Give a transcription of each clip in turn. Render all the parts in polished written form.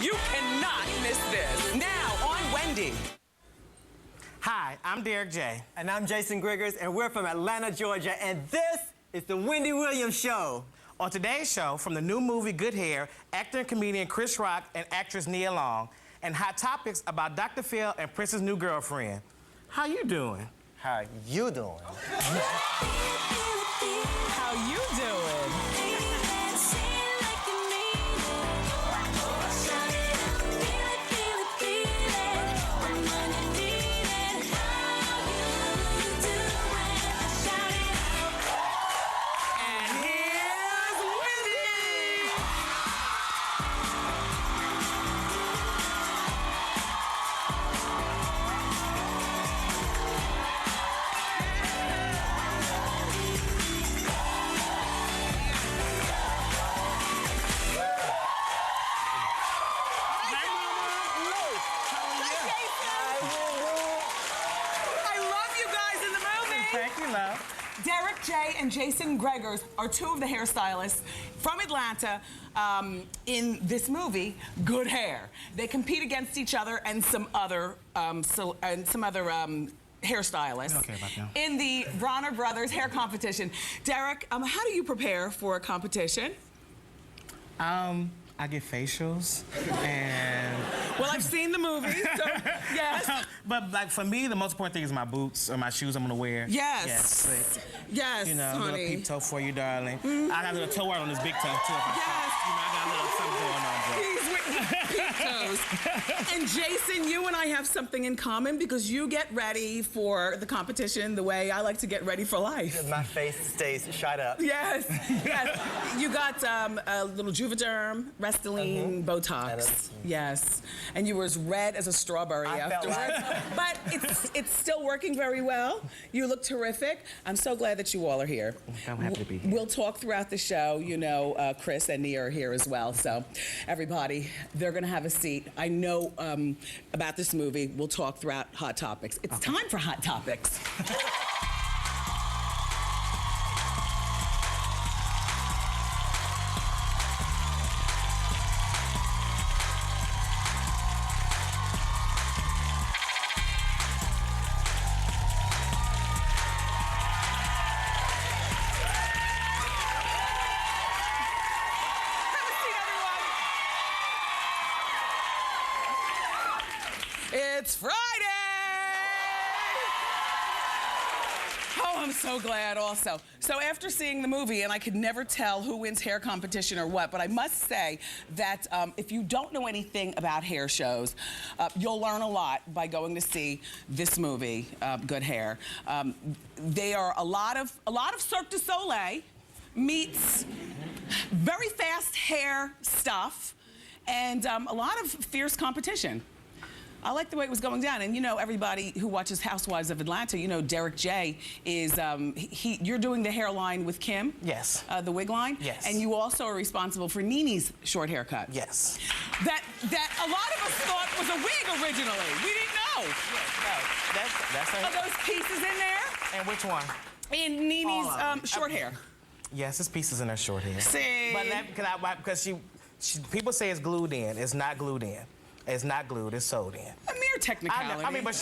You cannot miss this. Now on Wendy. Hi, I'm Derek J. And I'm Jason Griggers, and we're from Atlanta, Georgia, and this is the Wendy Williams Show. On today's show, from the new movie Good Hair, actor and comedian Chris Rock and actress Nia Long, and hot topics about Dr. Phil and Prince's new girlfriend. How you doing? How you doing? How you doing? Derek J. and Jason Griggers are two of the hairstylists from Atlanta in this movie, Good Hair. They compete against each other and some other hairstylists Okay, about that. in the Bronner Brothers hair competition. Derek, how do you prepare for a competition? I get facials and... Well, I've seen the movie, so yes. But like for me, the most important thing is my boots or my shoes I'm gonna wear. Yes. Yes. Yes, You know, a honey. little peep toe for you, darling. I got a little toe art on this big toe, too. Yes. You know, I got a little something going on, bro. He's with peep toes. And Jason, you and I have something in common because you get ready for the competition the way I like to get ready for life. My face stays shut up. Yes, yes. You got a little Juvederm, Restylane, Botox. Yes. And you were as red as a strawberry I felt afterwards. But it's still working very well. You look terrific. I'm so glad that you all are here. I'm happy to be here. We'll talk throughout the show. You know, Chris and Nia are here as well. So, everybody, they're going to have a seat. I know about this movie. We'll talk throughout Hot Topics. It's time for Hot Topics. It's Friday! Oh, I'm so glad also. So after seeing the movie, and I could never tell who wins hair competition or what, but I must say that if you don't know anything about hair shows, you'll learn a lot by going to see this movie, Good Hair. They are a lot of Cirque du Soleil meets very fast hair stuff and a lot of fierce competition. I like the way it was going down, and you know, everybody who watches Housewives of Atlanta, you know Derek J is, you're doing the hairline with Kim? Yes. The wig line? Yes. And you also are responsible for Nene's short haircut? Yes. That a lot of us thought was a wig originally. We didn't know. No, that's her. Are those pieces in there? And which one? In Nene's short hair. Yes, there's pieces in her short hair. See? But because people say it's glued in. It's not glued in. It's not glued. It's sewed in. A mere technicality. I mean, but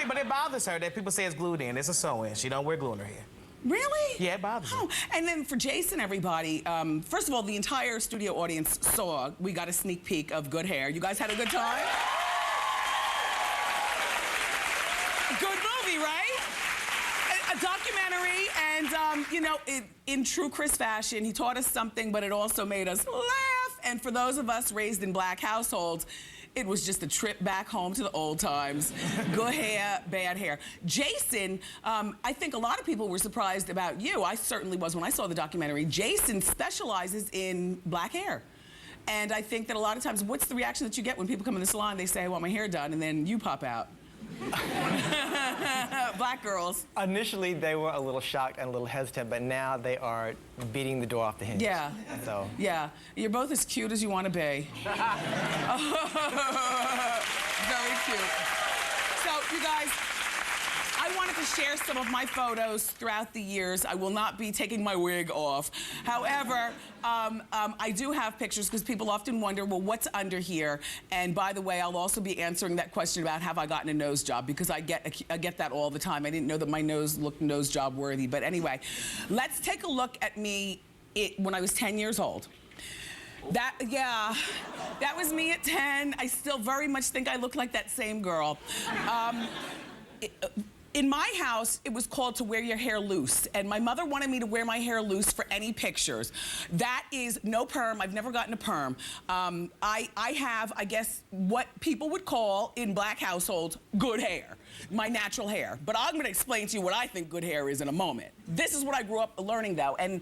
but it bothers her that people say it's glued in. It's a sew-in. She don't wear glue in her hair. Really? Yeah, it bothers me. Oh, and then for Jason, everybody, first of all, the entire studio audience saw, we got a sneak peek of Good Hair. You guys had a good time? Good movie, right? A documentary, and you know, in true Chris fashion, he taught us something, but it also made us laugh. And for those of us raised in black households, it was just a trip back home to the old times. Good hair, bad hair. Jason, I think a lot of people were surprised about you. I certainly was when I saw the documentary. Jason specializes in black hair. And I think that a lot of times, what's the reaction that you get when people come in the salon, they say, I want my hair done, and then you pop out? Black girls. Initially, they were a little shocked and a little hesitant, but now they are beating the door off the hinge. Yeah. So. Yeah. You're both as cute as you want to be. Very cute. So, you guys, I wanted to share some of my photos throughout the years. I will not be taking my wig off. However, I do have pictures because people often wonder, well, what's under here? And by the way, I'll also be answering that question about have I gotten a nose job, because I get that all the time. I didn't know that my nose looked nose job worthy. But anyway, let's take a look at me when I was 10 years old. That was me at 10. I still very much think I look like that same girl. In my house, it was called to wear your hair loose, and my mother wanted me to wear my hair loose for any pictures. That is no perm. I've never gotten a perm. I have, I guess, what people would call in black households good hair, my natural hair. But I'm going to explain to you what I think good hair is in a moment. This is what I grew up learning, though, and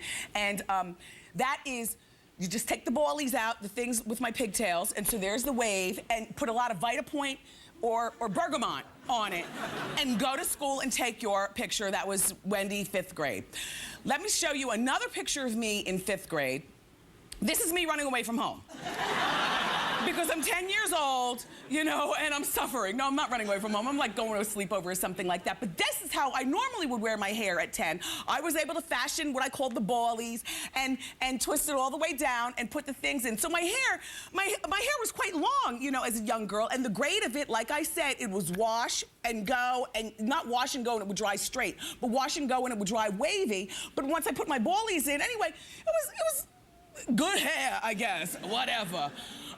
that is. You just take the ballies out, the things with my pigtails, and so there's the wave, and put a lot of Vitapoint or bergamot on it, and go to school and take your picture. That was Wendy, 5th grade. Let me show you another picture of me in 5th grade. This is me running away from home. Because I'm 10 years old, you know, and I'm suffering. No, I'm not running away from home. I'm like going to a sleepover or something like that. But this is how I normally would wear my hair at 10. I was able to fashion what I called the ballies and twist it all the way down and put the things in. So my hair was quite long, you know, as a young girl. And the grade of it, like I said, it was wash and go, and not wash and go and it would dry straight, but wash and go and it would dry wavy. But once I put my ballies in, anyway, it was good hair, I guess, whatever.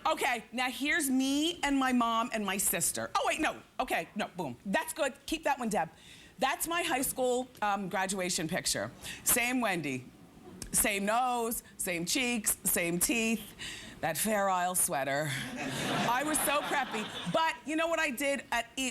Okay, now here's me and my mom and my sister. Oh, wait, no. Okay, no, boom. That's good. Keep that one, Deb. That's my high school graduation picture. Same Wendy. Same nose, same cheeks, same teeth. That Fair Isle sweater. I was so preppy. But you know what I did?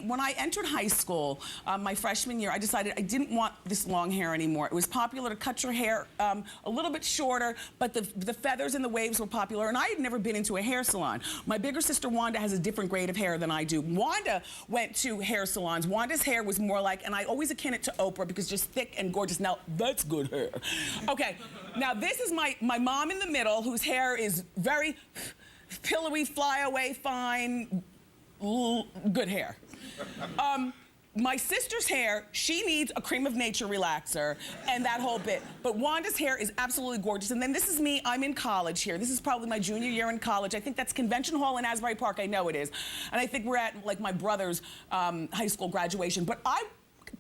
When I entered high school, my freshman year, I decided I didn't want this long hair anymore. It was popular to cut your hair a little bit shorter, but the feathers and the waves were popular, and I had never been into a hair salon. My bigger sister, Wanda, has a different grade of hair than I do. Wanda went to hair salons. Wanda's hair was more like, and I always akin it to Oprah because just thick and gorgeous. Now, that's good hair. Okay, now this is my mom in the middle, whose hair is very pillowy, fly away, fine, good hair. My sister's hair, she needs a cream of nature relaxer and that whole bit. But Wanda's hair is absolutely gorgeous. And then this is me, I'm in college here. This is probably my junior year in college. I think that's Convention Hall in Asbury Park, I know it is. And I think we're at like my brother's high school graduation. But I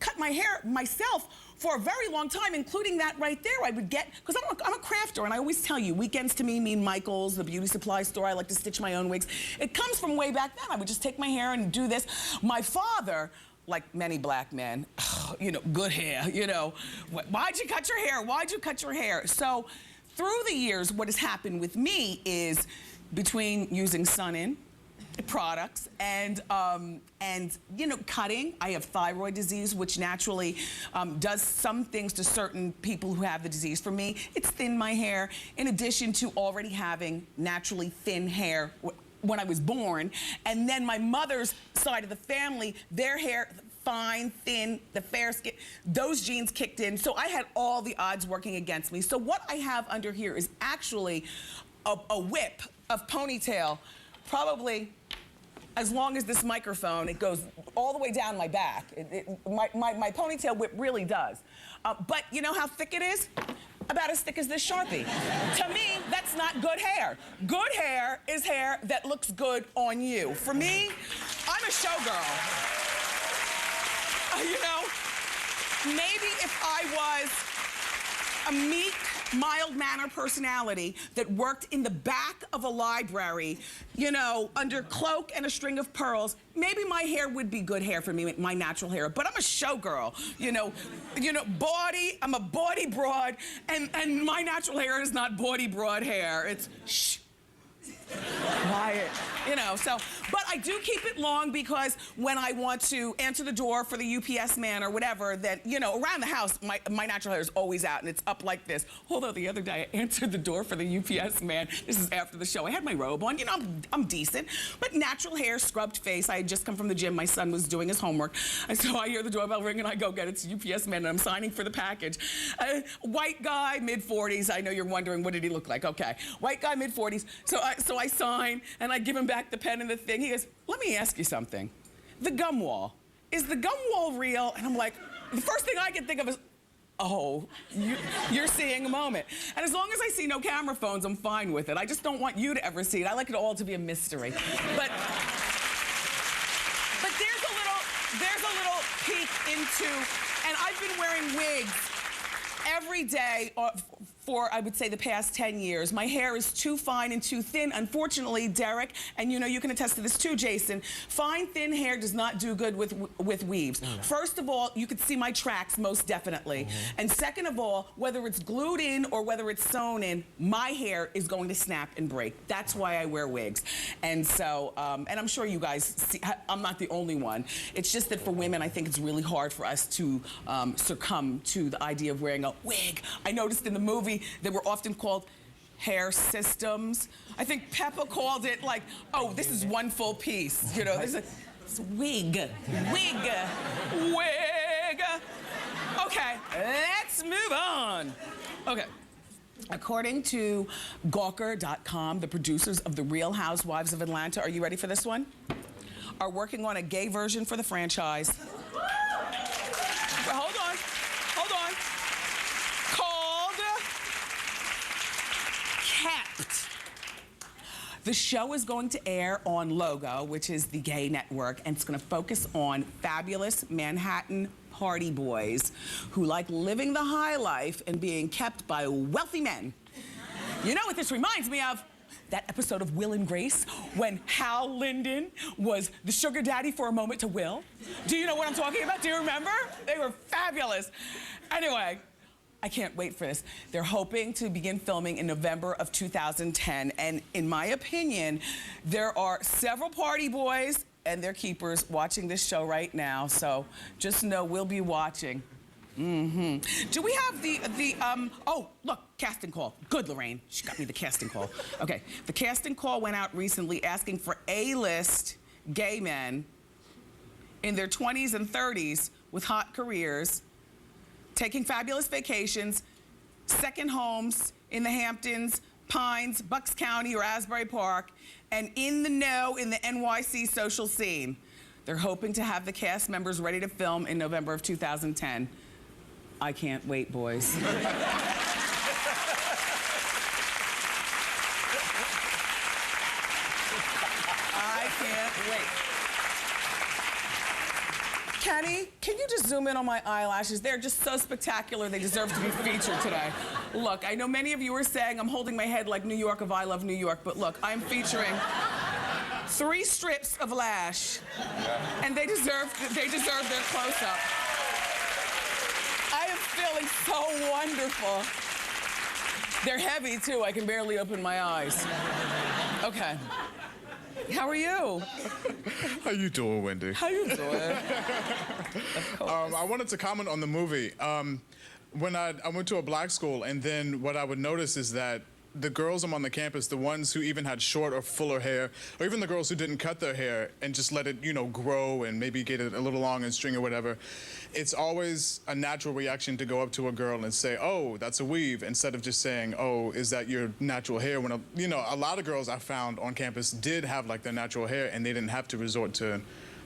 cut my hair myself for a very long time, including that right there. I would get, because I'm a crafter, and I always tell you, weekends to me mean Michael's, the beauty supply store. I like to stitch my own wigs. It comes from way back then. I would just take my hair and do this. My father, like many black men, you know, good hair, you know. Why'd you cut your hair? Why'd you cut your hair? So through the years, what has happened with me is between using Sun-In products and you know, cutting. I have thyroid disease, which naturally does some things to certain people who have the disease. For me, it's thinned my hair, in addition to already having naturally thin hair when I was born. And then my mother's side of the family, their hair, fine, thin, the fair skin, those genes kicked in. So I had all the odds working against me. So what I have under here is actually a whip of ponytail, probably as long as this microphone. It goes all the way down my back. My ponytail whip really does. But you know how thick it is? About as thick as this Sharpie. To me, that's not good hair. Good hair is hair that looks good on you. For me, I'm a showgirl. You know, maybe if I was a meek, mild-mannered personality that worked in the back of a library, you know, under cloak and a string of pearls, maybe my hair would be good hair for me, my natural hair. But I'm a showgirl, you know, bawdy, I'm a bawdy broad, and my natural hair is not bawdy broad hair. It's shh. Quiet, you know, so, but I do keep it long because when I want to answer the door for the UPS man or whatever, that, you know, around the house, my natural hair is always out and it's up like this. Although the other day I answered the door for the UPS man. This is after the show. I had my robe on, you know, I'm decent, but natural hair, scrubbed face. I had just come from the gym. My son was doing his homework. And so I hear the doorbell ring and I go get it. It's the UPS man and I'm signing for the package. White guy, mid-40s. I know you're wondering, what did he look like? Okay. White guy, mid-40s. So I sign and I give him back the pen and the thing. He goes, let me ask you something. The gum wall, is the gum wall real? And I'm like, the first thing I can think of is, oh, you're seeing a moment. And as long as I see no camera phones, I'm fine with it. I just don't want you to ever see it. I like it all to be a mystery. But there's a little peek into, and I've been wearing wigs every day for, I would say, the past 10 years. My hair is too fine and too thin. Unfortunately, Derek, and you know you can attest to this too, Jason, fine, thin hair does not do good with weaves. First of all, you could see my tracks most definitely. And second of all, whether it's glued in or whether it's sewn in, my hair is going to snap and break. That's why I wear wigs. And so, and I'm sure you guys see, I'm not the only one. It's just that for women, I think it's really hard for us to succumb to the idea of wearing a wig. I noticed in the movie they were often called hair systems. I think Peppa called it like, oh, this is one full piece. You know, it's a wig. Okay, let's move on. Okay. According to Gawker.com, the producers of The Real Housewives of Atlanta, are you ready for this one? Are working on a gay version for the franchise. Hold on. Called Kept. The show is going to air on Logo, which is the gay network, and it's going to focus on fabulous Manhattan party boys who like living the high life and being kept by wealthy men. You know what this reminds me of? That episode of Will and Grace when Hal Linden was the sugar daddy for a moment to Will. Do you know what I'm talking about? Do you remember? They were fabulous. Anyway, I can't wait for this. They're hoping to begin filming in November of 2010. And in my opinion, there are several party boys and their keepers watching this show right now. So just know we'll be watching. Do we have oh, look, casting call. Good, Lorraine. She got me the casting call. Okay, the casting call went out recently asking for A-list gay men in their 20s and 30s with hot careers, taking fabulous vacations, second homes in the Hamptons, Pines, Bucks County, or Asbury Park, and in the know in the NYC social scene. They're hoping to have the cast members ready to film in November of 2010. I can't wait, boys. I can't wait. Kenny, can you just zoom in on my eyelashes? They're just so spectacular, they deserve to be featured today. Look, I know many of you are saying I'm holding my head like New York of I Love New York, but look, I'm featuring 3 strips of lash, and they deserve their close-up. I am feeling so wonderful. They're heavy, too. I can barely open my eyes. Okay. How are you? How you doing, Wendy? How you doing? I wanted to comment on the movie. When I went to a black school, and then what I would notice is that the girls on the campus, the ones who even had short or fuller hair, or even the girls who didn't cut their hair and just let it, you know, grow and maybe get it a little long and string or whatever, it's always a natural reaction to go up to a girl and say, oh, that's a weave, instead of just saying, oh, is that your natural hair? When, you know, a lot of girls I found on campus did have like their natural hair and they didn't have to resort to,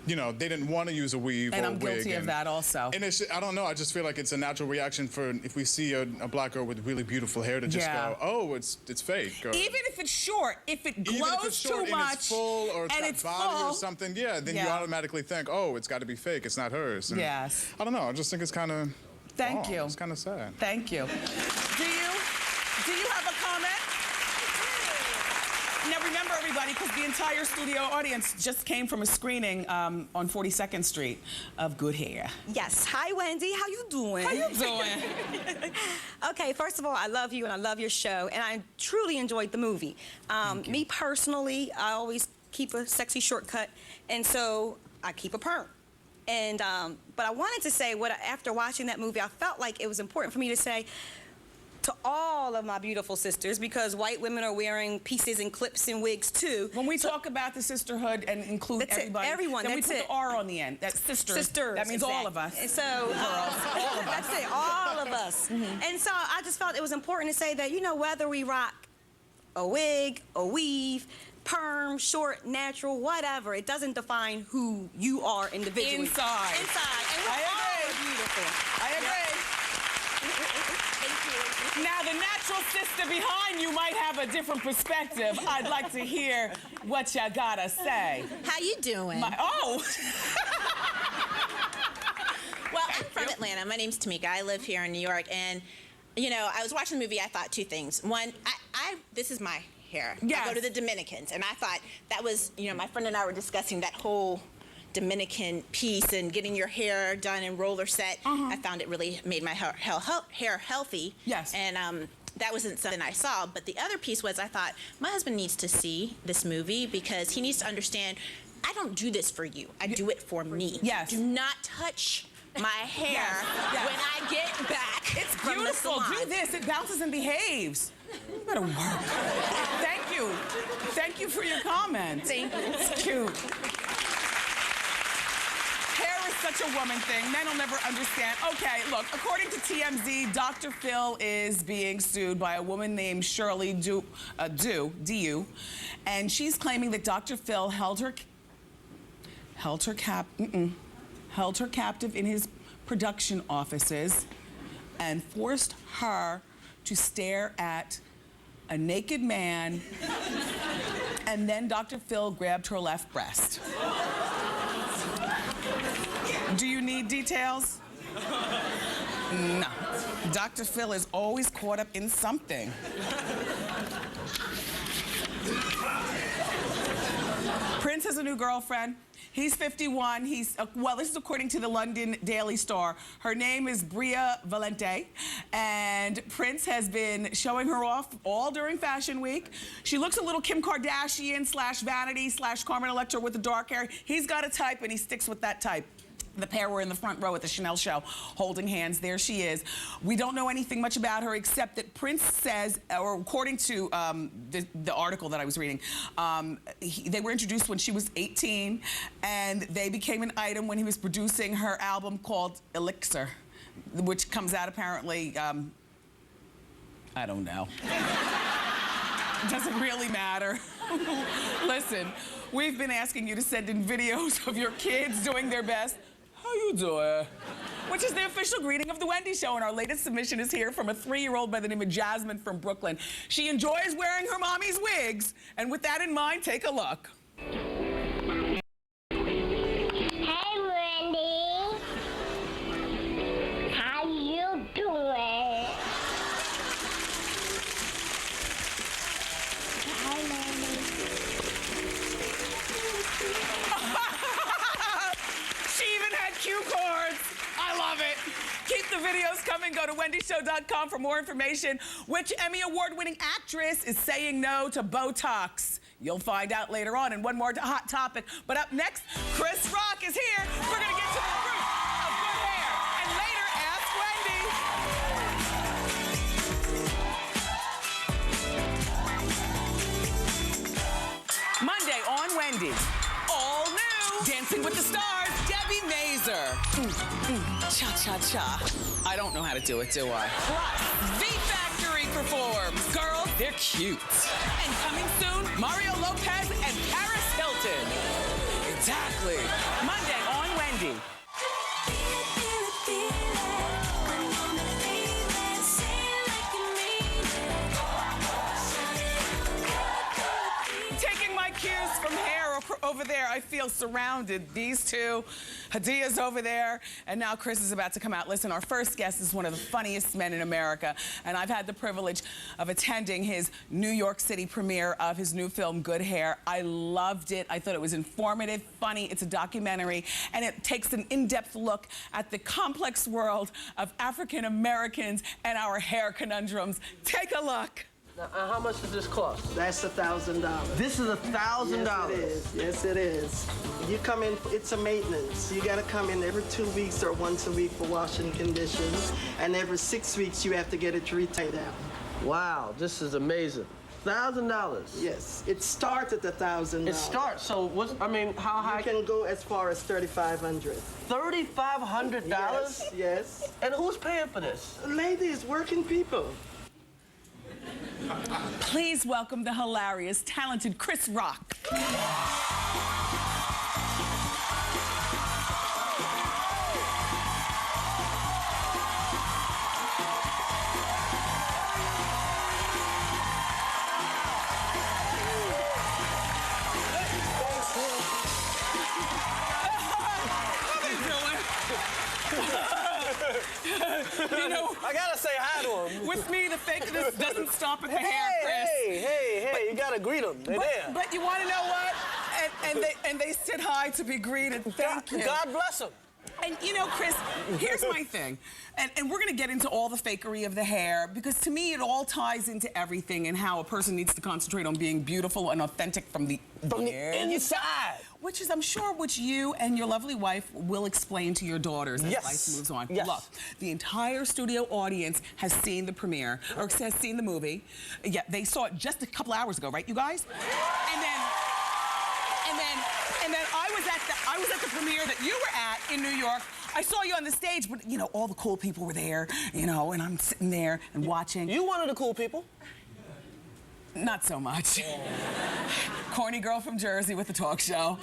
you know, they didn't want to use a weave or a wig. And I'm guilty of that also. And it's, I don't know, I just feel like it's a natural reaction for if we see a black girl with really beautiful hair to just go, oh, it's fake. Or, even if it's short, if it glows too much, and it's full or and it's got body or something, then you automatically think, oh, it's got to be fake, it's not hers. And yes. I don't know, I just think it's kind of Thank you. It's kind of sad. Thank you. Do you have a comment? Now remember, everybody, because the entire studio audience just came from a screening on 42nd Street of Good Hair. Yes. Hi, Wendy. How you doing? How you doing? Okay, first of all, I love you and I love your show, and I truly enjoyed the movie. Me personally, I always keep a sexy shortcut, and so I keep a perm. And but I wanted to say, after watching that movie, I felt like it was important for me to say to all of my beautiful sisters, because white women are wearing pieces and clips and wigs too. When we talk about the sisterhood and include everybody, everyone, then we put the R on the end. That's sisters. Sisters. That means all of us. And so, girls, all of us. That's it, all of us. And so I just felt it was important to say that, you know, whether we rock a wig, a weave, perm, short, natural, whatever. It doesn't define who you are individually. Inside. Inside. And I we're all agree. beautiful. I agree. Thank you. Now, the natural sister behind you might have a different perspective. I'd like to hear what you gotta say. How you doing? Oh! Well, I'm from Atlanta. My name's Tamika. I live here in New York, and you know, I was watching the movie. I thought two things. One, this is my hair. Yes. I go to the Dominicans, and I thought that was, you know, my friend and I were discussing that whole Dominican piece and getting your hair done and roller set. I found it really made my hair healthy. Yes. And that wasn't something I saw. But the other piece was I thought my husband needs to see this movie because he needs to understand I don't do this for you. I do it for me. Yes. Do not touch my hair Yes. when I get back. It's from the beautiful. salon. Do this. It bounces and behaves. You better work. Thank you. Thank you for your comment. Thank you. It's cute. Hair is such a woman thing. Men will never understand. Okay, look, according to TMZ, Dr. Phil is being sued by a woman named Shirley Du, and she's claiming that Dr. Phil held her captive in his production offices and forced her to stare at a naked man, and then Dr. Phil grabbed her left breast. Do you need details? No. Dr. Phil is always caught up in something. Prince has a new girlfriend. He's 51. Well, this is according to the London Daily Star. Her name is Bria Valente, and Prince has been showing her off all during Fashion Week. She looks a little Kim Kardashian / Vanity / Carmen Electra with the dark hair. He's got a type, and he sticks with that type. The pair were in the front row at the Chanel show, holding hands. There she is. We don't know anything much about her except that Prince says, or according to the article that I was reading, they were introduced when she was 18, and they became an item when he was producing her album called Elixir, which comes out apparently, I don't know. It doesn't really matter. Listen, we've been asking you to send in videos of your kids doing their best. How you doing? Which is the official greeting of The Wendy Show, and our latest submission is here from a 3-year-old by the name of Jasmine from Brooklyn. She enjoys wearing her mommy's wigs, and with that in mind, take a look. Hey, Wendy. How you doing? Hi, Mommy. She even had cue cards. I love it. Keep the videos coming. Go to wendyshow.com for more information. Which Emmy Award-winning actress is saying no to Botox? You'll find out later on. And one more hot topic. But up next, Chris Rock is here. We're going to get to the fruit of good hair. And later, Ask Wendy. Monday on Wendy. All new. Dancing with the Stars, Debbie Mazur. Cha-cha-cha. I don't know how to do it, do I? Plus, V Factory performs. Girls, they're cute. And coming soon, Mario Lopez and Paris Hilton. Exactly. Monday on Wendy. Taking my cues from hair over there, I feel surrounded. These two, Hadia's over there, and now Chris is about to come out. Listen, our first guest is one of the funniest men in America, and I've had the privilege of attending his New York City premiere of his new film, Good Hair. I loved it. I thought it was informative, funny. It's a documentary, and it takes an in-depth look at the complex world of African Americans and our hair conundrums. Take a look. Now, how much does this cost? That's $1,000. This is $1,000. Yes, it is. Yes, it is. You come in, it's a maintenance. You gotta come in every 2 weeks or once a week for washing conditions. And every 6 weeks, you have to get it retied out. Wow, this is amazing. $1,000. Yes, it starts at $1,000. It starts, so what's, I mean, how high? You can go as far as $3,500. $3,500? Yes, yes. And who's paying for this? Ladies, working people. Please welcome the hilarious, talented Chris Rock. You know, I gotta say hi to him. with me, the fakeness doesn't stop at the hair, Chris. Hey, you gotta greet them. They're there. But you want to know what? And they sit high to be greeted. Thank you. God bless them. And you know, Chris, here's my thing. And we're going to get into all the fakery of the hair because to me it all ties into everything and how a person needs to concentrate on being beautiful and authentic from the inside. Which is, I'm sure, which you and your lovely wife will explain to your daughters as life moves on. Yes. Look, the entire studio audience has seen the premiere, or has seen the movie. Yeah, they saw it just a couple hours ago, right, you guys? And then I was at the premiere that you were at in New York. I saw you on the stage, but you know, all the cool people were there, you know, and I'm sitting there and watching. You one of the cool people. Not so much. Corny girl from Jersey with the talk show.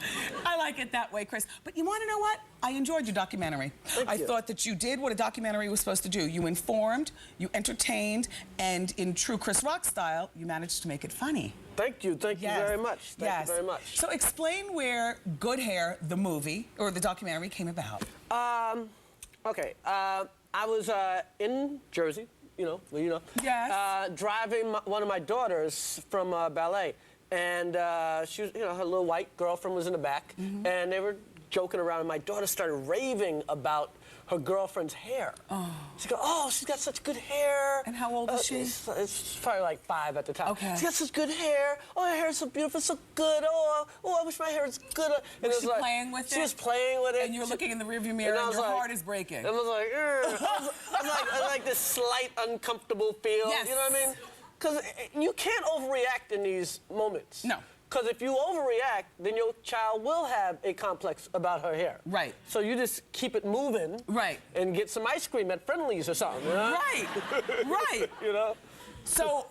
I like it that way, Chris. But you want to know what? I enjoyed your documentary. I thought that you did what a documentary was supposed to do. You informed, you entertained, and in true Chris Rock style, you managed to make it funny. Thank you very much. Thank you very much. So explain where Good Hair, the movie, or the documentary, came about. Okay. I was in Jersey. You know. Yes. Driving one of my daughters from ballet, and she was, her little white girlfriend was in the back, and they were joking around. And my daughter started raving about her girlfriend's hair. Oh. She goes, "Oh, she's got such good hair." And how old is she? It's probably like 5 at the time. Okay. She's got such good hair. Oh, her hair's so beautiful, so good. Oh, I wish my hair was good. And Was she playing with it? She was playing with it. And you were looking in the rearview mirror and your heart is breaking. And I was like, I was like this slight uncomfortable feel. Yes. You know what I mean? Because you can't overreact in these moments. No. Because if you overreact, then your child will have a complex about her hair. Right. So you just keep it moving. Right. And get some ice cream at Friendly's or something. You know? Right. Right. You know. So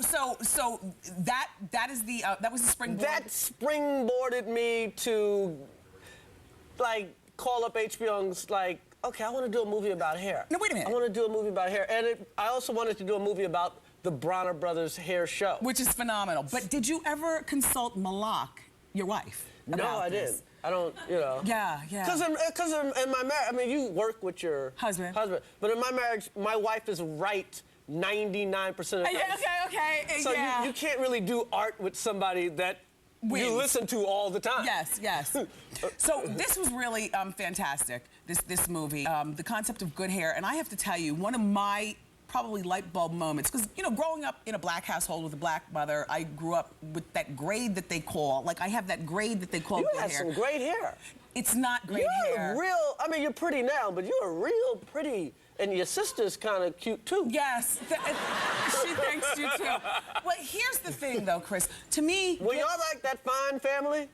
that is the that was the springboard. That springboarded me to like call up HBO and like, okay, I want to do a movie about hair. No, wait a minute. I want to do a movie about hair, and I also wanted to do a movie about the Bronner Brothers hair show. Which is phenomenal. But did you ever consult Malak, your wife? No, I didn't. I don't, Yeah. Because in my marriage, I mean, you work with your husband. But in my marriage, my wife is right 99% of the time. Okay. So you can't really do art with somebody that you listen to all the time. Yes. So this was really fantastic, this movie. The concept of good hair. And I have to tell you, one of my probably light bulb moments, because growing up in a black household with a black mother, I grew up with that grade that they call, like I have that grade that they call good hair. You have some great hair. It's not great hair. I mean, you're pretty now, but you're real pretty, and your sister's kind of cute too. Yes, she thinks you too. Well, here's the thing though, Chris, to me... Were y'all like that fine family?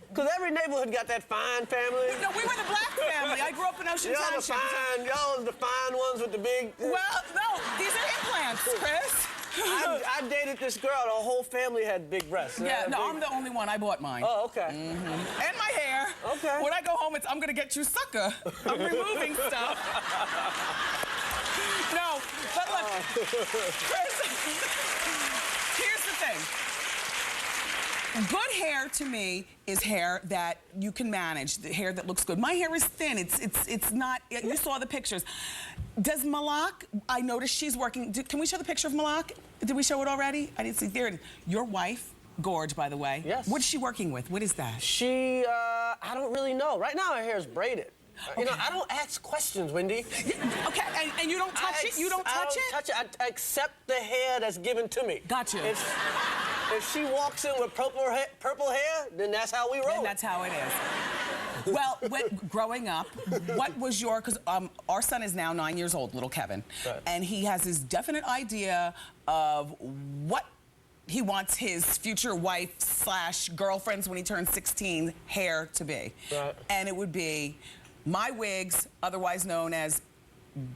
Because every neighborhood got that fine family. No, we were the black family. I grew up in Ocean Township. Y'all was the fine ones with the big... Well, no, these are implants, Chris. I dated this girl, the whole family had big breasts. Yeah, no, I'm the only one. I bought mine. Oh, okay. And my hair. Okay. When I go home, I'm gonna get you sucker. I'm removing stuff. No, but look, Chris, here's the thing. Good hair to me is hair that you can manage, the hair that looks good. My hair is thin. It's not. You saw the pictures. Does Malak? I noticed she's working. Can we show the picture of Malak? Did we show it already? I didn't see. There it is. Your wife, Gorge, by the way. Yes. What is she working with? What is that? She, I don't really know. Right now, her hair is braided. Okay. I don't ask questions, Wendy. Yeah, okay, and you don't touch it? You don't touch it? I don't touch it. I accept the hair that's given to me. Gotcha. If she walks in with purple hair, then that's how we roll. Then that's how it is. Well, growing up, what was because our son is now 9 years old, little Kevin, and he has this definite idea of what he wants his future wife / girlfriends when he turns 16 hair to be. Right. And it would be my wigs, otherwise known as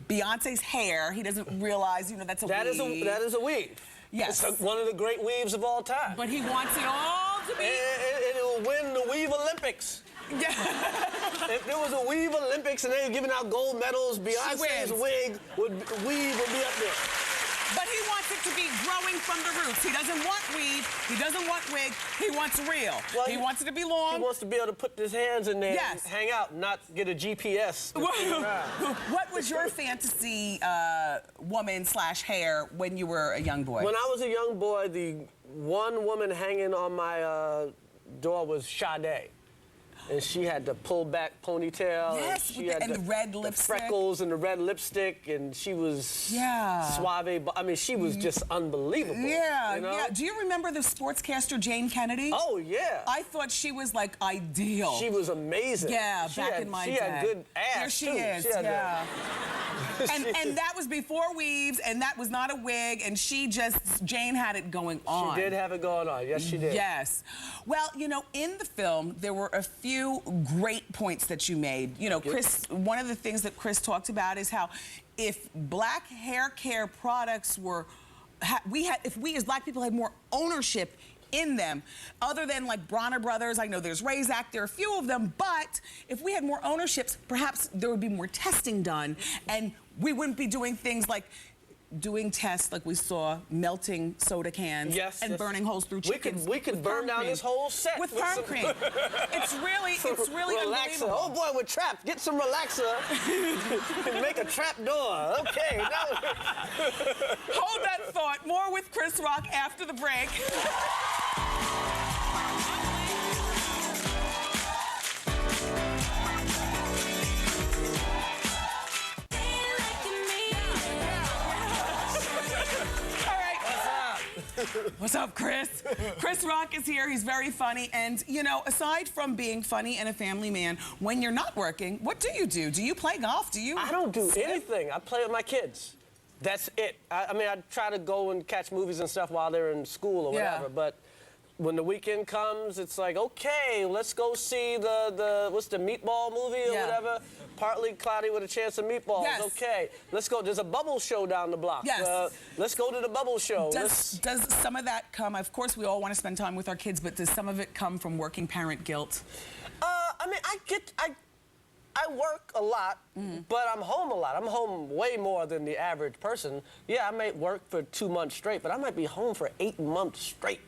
Beyonce's hair. He doesn't realize, that's a weave. That is a weave. Yes. It's one of the great weaves of all time. But he wants it all to be. It'll win the Weave Olympics. Yeah. If there was a Weave Olympics and they were giving out gold medals, Beyonce's weave would be up there. But he wants it to be growing from the roots. He doesn't want weave. He doesn't want wig. He wants real. Well, he wants it to be long. He wants to be able to put his hands in there Yes. and hang out, not get a GPS. What was your fantasy woman/hair when you were a young boy? When I was a young boy, the one woman hanging on my door was Sade. And she had the pull-back ponytail. Yes, and she with had the red lipstick. The freckles and the red lipstick, and she was suave. But I mean, she was just unbelievable. Yeah, you know? yeah. Do you remember the sportscaster Jane Kennedy? Oh, yeah. I thought she was like ideal. She was amazing. Yeah, back in my day. She had good ass, Here she too. is, She had yeah. And that was before weaves, and that was not a wig, and Jane had it going on. She did have it going on. Yes, she did. Yes. Well, you know, in the film, there were a few great points that you made. You know, Chris, one of the things that Chris talked about is how if black hair care products were, if we as black people had more ownership in them, other than like Bronner Brothers, I know there's Razak, there are a few of them, but if we had more ownerships, perhaps there would be more testing done, and we wouldn't be doing things like doing tests like we saw, melting soda cans and burning holes through chickens. We could burn down this whole set with perm cream. It's really relaxer. unbelievable. Oh boy, we're trapped. Get some relaxer and make a trap door. Okay. Now. Hold that thought. More with Chris Rock after the break. What's up, Chris? Chris Rock is here. He's very funny. And, you know, aside from being funny and a family man, when you're not working, what do? Do you play golf? I don't do anything. I play with my kids. That's it. I mean, I try to go and catch movies and stuff while they're in school or whatever. But when the weekend comes, it's like, okay, let's go see what's the Meatball movie or whatever? Partly Cloudy with a Chance of Meatballs. Yes. Okay, let's go. There's a bubble show down the block. Yes. Let's go to the bubble show. Does some of that come, of course, we all want to spend time with our kids, but does some of it come from working parent guilt? I mean, I work a lot, but I'm home a lot. I'm home way more than the average person. Yeah, I might work for 2 months straight, but I might be home for 8 months straight.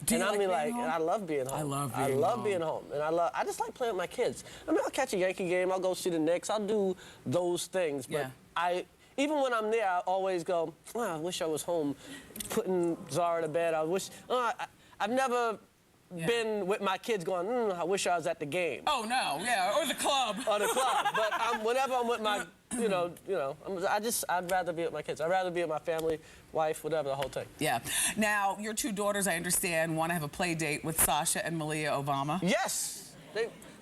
Do you like being home? I love being home. I love being home. And I just like playing with my kids. I mean, I'll catch a Yankee game, I'll go see the Knicks, I'll do those things. But even when I'm there, I always go, I wish I was home putting Zara to bed. I've never been with my kids going, I wish I was at the game. Oh, no, or the club. Or the club. But whenever I'm with my, I'd rather be with my kids. I'd rather be with my family, wife, whatever, the whole thing. Yeah. Now, your two daughters, I understand, want to have a play date with Sasha and Malia Obama. Yes.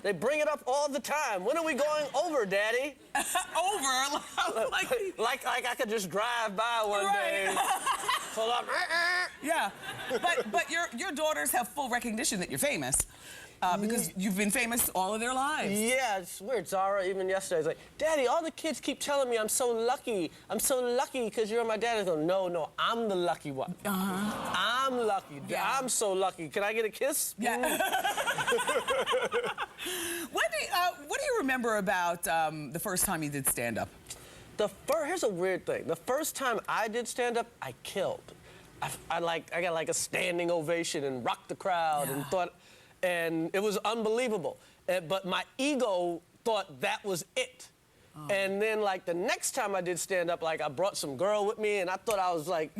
They bring it up all the time. When are we going over, Daddy? Over? Like I could just drive by one day. Pull up. Yeah. But your daughters have full recognition that you're famous. Because you've been famous all of their lives. Yeah, it's weird. Zara, even yesterday, was like, Daddy, all the kids keep telling me I'm so lucky. I'm so lucky because you're my dad. I go, no, I'm the lucky one. I'm lucky. Yeah. I'm so lucky. Can I get a kiss? Yeah. Wendy, what do you remember about the first time you did stand-up? Here's a weird thing. The first time I did stand-up, I killed. I got like a standing ovation and rocked the crowd and it was unbelievable. But my ego thought that was it. Oh. And then, like, the next time I did stand-up, like, I brought some girl with me, and I thought I was, like,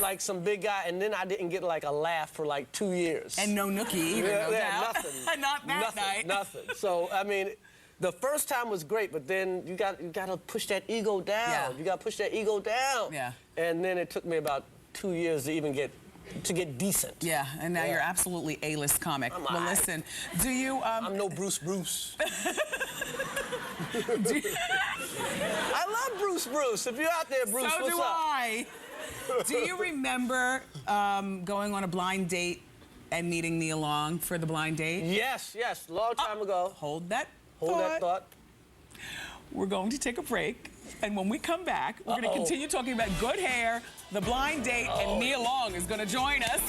like some big guy, and then I didn't get, like, a laugh for, like, 2 years. And no nookie either, no doubt. Nothing. Not that night. Nothing. So, I mean, the first time was great, but then you got to push that ego down. Yeah. You got to push that ego down. Yeah. And then it took me about 2 years to even get decent. Yeah, and now you're absolutely A-list comic. Well, listen, do you... I'm no Bruce. I love Bruce. If you're out there, Bruce, so what's do up? I. Do you remember going on a blind date and meeting Nia Long for the blind date? Yes, long time ago. Hold that thought. We're going to take a break. And when we come back, we're going to continue talking about good hair, the blind date, and Nia Long is going to join us.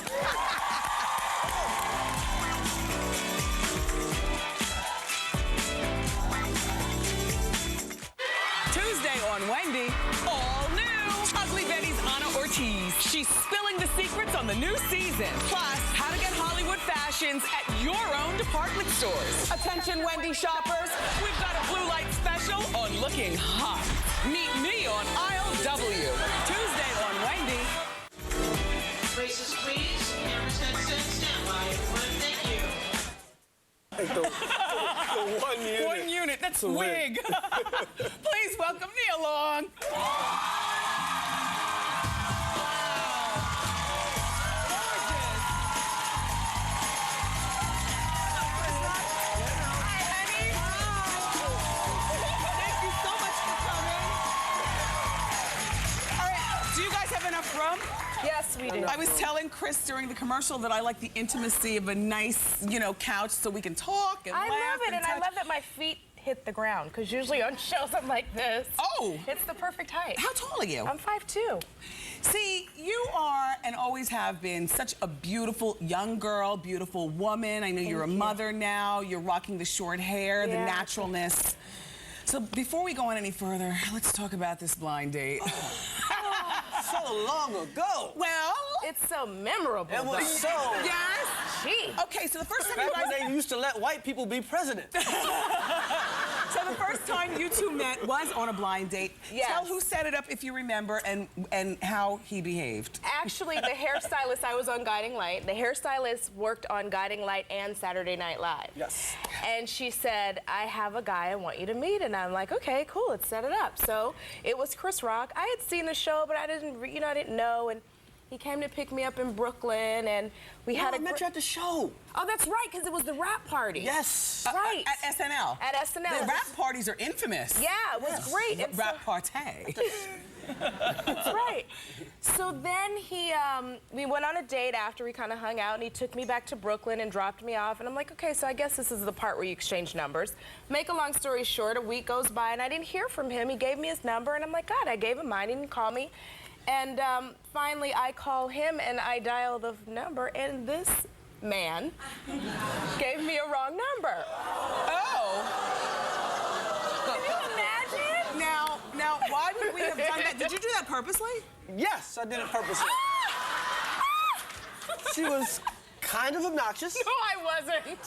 Tuesday on Wendy, all new. Ugly Betty's Anna Ortiz. She's spilling the secrets on the new season. Plus, how to get Hollywood fashions at your own department stores. Attention, Wendy shoppers. We've got a blue light special on looking hot. Meet me on aisle W. Tuesday on Wendy. Places, please. Cameras, headsets, standby. Everyone, thank you. The 1 unit. 1 unit. That's wig. Please welcome Nia Long. Room? Yes, we do. I was telling Chris during the commercial that I like the intimacy of a nice, couch so we can talk and laugh. I love it, and I touch. love that my feet hit the ground, because usually on shows I'm like this. Oh! It's the perfect height. How tall are you? I'm 5'2". See, you are and always have been such a beautiful young girl, beautiful woman. I know you're a mother now. You're rocking the short hair, the naturalness. So before we go on any further, let's talk about this blind date. So long ago. Well, it's so memorable. It was so. Yes. Gee. Okay, so the first time Back when they used to let white people be president. So the first time you two met was on a blind date. Yes. Tell who set it up if you remember and how he behaved. Actually, the hairstylist, I was on Guiding Light. The hairstylist worked on Guiding Light and Saturday Night Live. Yes. And she said, I have a guy I want you to meet. And I'm like, okay, cool, let's set it up. So it was Chris Rock. I had seen the show, but I didn't know. And he came to pick me up in Brooklyn, and we had I met you at the show. Oh, that's right, because it was the rap party. Yes. Right. At SNL. At SNL. The rap parties are infamous. Yeah, it was great. And Rap party. That's right. So then we went on a date after we kind of hung out, and he took me back to Brooklyn and dropped me off. And I'm like, okay, so I guess this is the part where you exchange numbers. Make a long story short, a week goes by, and I didn't hear from him. He gave me his number, and I'm like, God, I gave him mine. He didn't call me. And finally, I call him, and I dial the number, and this man gave me a wrong number. Oh. Can you imagine? Now, why would we have done that? Did you do that purposely? Yes, I did it purposely. She was kind of obnoxious. No, I wasn't.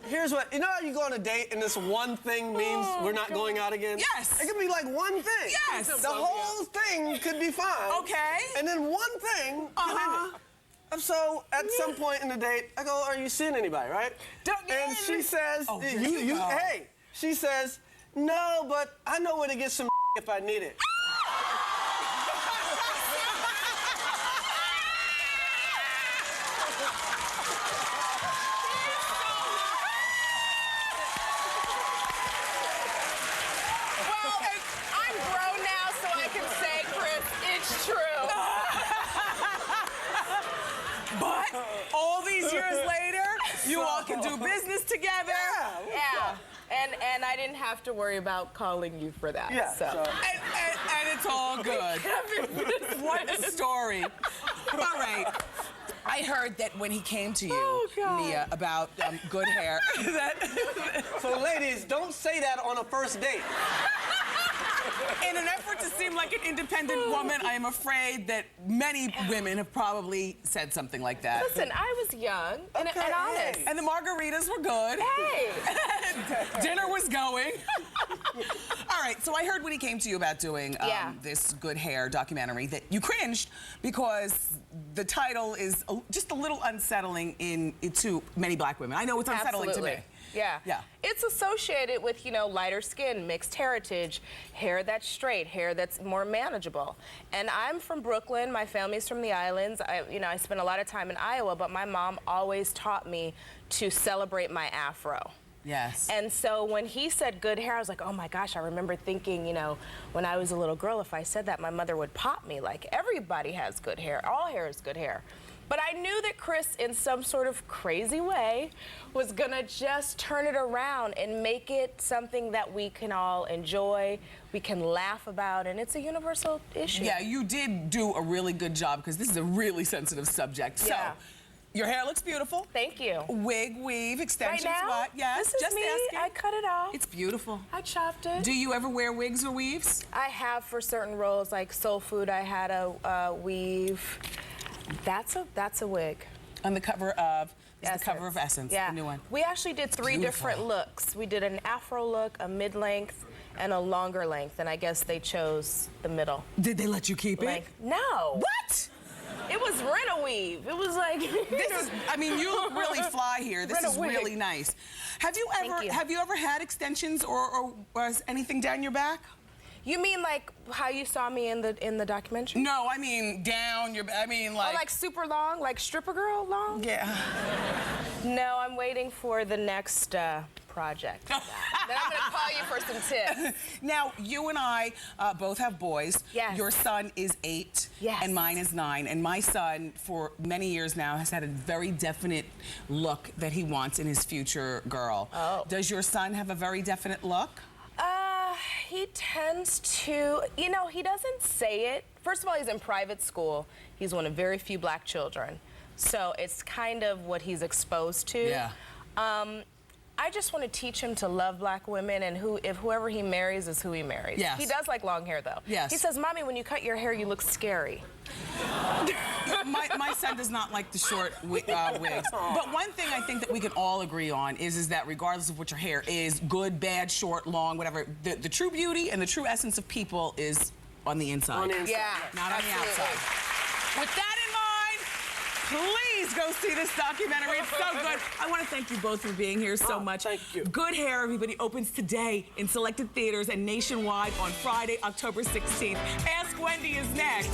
Here's what, you know how you go on a date and this one thing means we're not going out again? Yes. It could be like one thing. Yes. The whole thing could be fine. Okay. And then one thing could end it. And so at some point in the date, I go, are you seeing anybody, right? And she says, hey, she says, no, but I know where to get some if I need it. But all these years later, you all can do business together. Yeah. And I didn't have to worry about calling you for that. Yeah. So. And it's all good. What a story. All right. I heard that when he came to you, Nia, about good hair, So ladies, don't say that on a first date. in an effort to seem like an independent woman, I am afraid that many women have probably said something like that. Listen, I was young and honest. And the margaritas were good. Hey! Dinner was going. All right, so I heard when he came to you about doing this good hair documentary that you cringed because the title is just a little unsettling to many black women. I know it's unsettling to me. Yeah. Yeah. It's associated with, lighter skin, mixed heritage, hair that's straight, hair that's more manageable. And I'm from Brooklyn. My family's from the islands. I spent a lot of time in Iowa, but my mom always taught me to celebrate my afro. Yes. And so when he said good hair, I was like, oh my gosh, I remember thinking, when I was a little girl, if I said that, my mother would pop me. Like, everybody has good hair. All hair is good hair. But I knew that Chris, in some sort of crazy way, was gonna just turn it around and make it something that we can all enjoy, we can laugh about, and it's a universal issue. Yeah, you did do a really good job because this is a really sensitive subject. Yeah. So, your hair looks beautiful. Thank you. Wig, weave, extensions, Right now? what? Yes, This is just me. asking. I cut it off. It's beautiful. I chopped it. Do you ever wear wigs or weaves? I have for certain roles, like Soul Food, I had a weave. That's a wig. On the cover of, this is Essence. the cover of Essence, Yeah. the new one. We actually did three beautiful. different looks. We did an afro look, a mid-length, and a longer length, and I guess they chose the middle Did they let you keep it? length. No. What? It was rent-a-weave. It was like... This is, I mean, you look really fly here. This is Rent a wig. really nice. Have you Thank you. ever had extensions or was anything down your back? You mean like how you saw me in the documentary? No, I mean down your, I mean like. Oh, like super long, like stripper girl long? Yeah. No, I'm waiting for the next project. Then I'm gonna call you for some tips. Now, you and I both have boys. Yes. Your son is 8, Yes. and mine is 9. And my son, for many years now, has had a very definite look that he wants in his future girl. Oh. Does your son have a very definite look? He tends to, you know, he doesn't say it. First of all, he's in private school. He's one of very few black children. So it's kind of what he's exposed to. Yeah. I just want to teach him to love black women, and if whoever he marries is who he marries. Yes. He does like long hair, though. Yes. He says, Mommy, when you cut your hair, you look scary. my son does not like the short wigs. But one thing I think that we can all agree on is that regardless of what your hair is, good, bad, short, long, whatever, the true beauty and the true essence of people is on the inside. On the inside. Yeah. Not on the absolutely. outside. With that in mind, please go see this documentary. It's so good. I want to thank you both for being here so much. Thank you. Good Hair, everybody, opens today in selected theaters and nationwide on Friday, October 16th. Ask Wendy is next.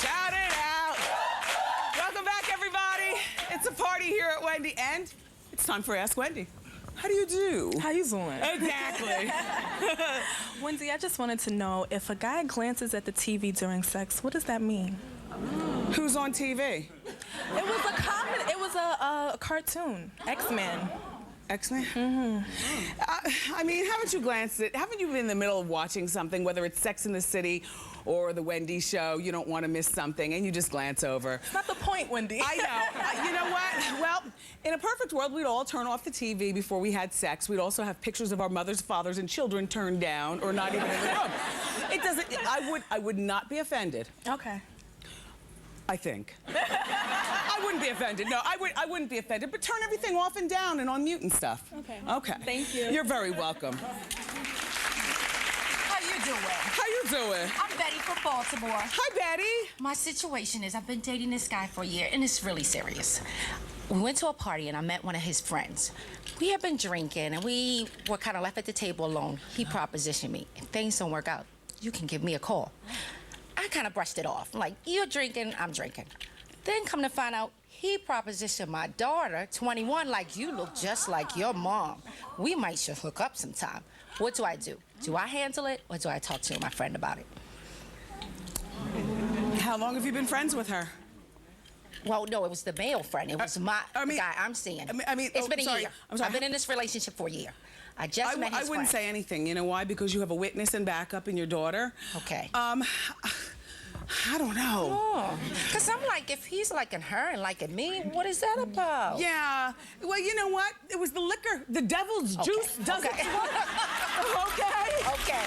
Shout it out. Welcome back, everybody. It's a party here at Wendy, and it's time for Ask Wendy. How do you do? How you doing? Exactly. Wendy, I just wanted to know, if a guy glances at the TV during sex, what does that mean? Who's on TV? It was a comment. It was a cartoon, X-Men. X-Men? Mm-hmm. I mean, haven't you glanced at, haven't you been in the middle of watching something, whether it's Sex in the City or The Wendy Show, you don't want to miss something, and you just glance over. It's not the point, Wendy. I know. You know what? Well, in a perfect world, we'd all turn off the TV before we had sex. We'd also have pictures of our mothers, fathers, and children turned down or not even in the room. It doesn't, I would not be offended. Okay. I think. I wouldn't be offended. No, I wouldn't be offended. But turn everything off and down and on mute and stuff. Okay. Okay. Thank you. You're very welcome. How you doing? How you doing? I'm Betty from Baltimore. Hi, Betty. My situation is I've been dating this guy for a year, and it's really serious. We went to a party, and I met one of his friends. We had been drinking, and we were kind of left at the table alone. He propositioned me. If things don't work out, you can give me a call. I kind of brushed it off. Like, you're drinking, I'm drinking. Then come to find out, he propositioned my daughter, 21, like, you look just like your mom. We might should hook up sometime. What do? Do I handle it, or do I talk to my friend about it? How long have you been friends with her? Well, no, it was the male friend. It was the guy I'm seeing. It's been a year. I'm sorry. I've been in this relationship for a year. I just met his I wouldn't friend. say anything. You know why? Because you have a witness and backup in your daughter. Okay. I don't know. Oh, because I'm like, if he's liking her and liking me, what is that about? Yeah. Well, you know what? It was the liquor. The devil's juice doesn't work. Okay? Okay.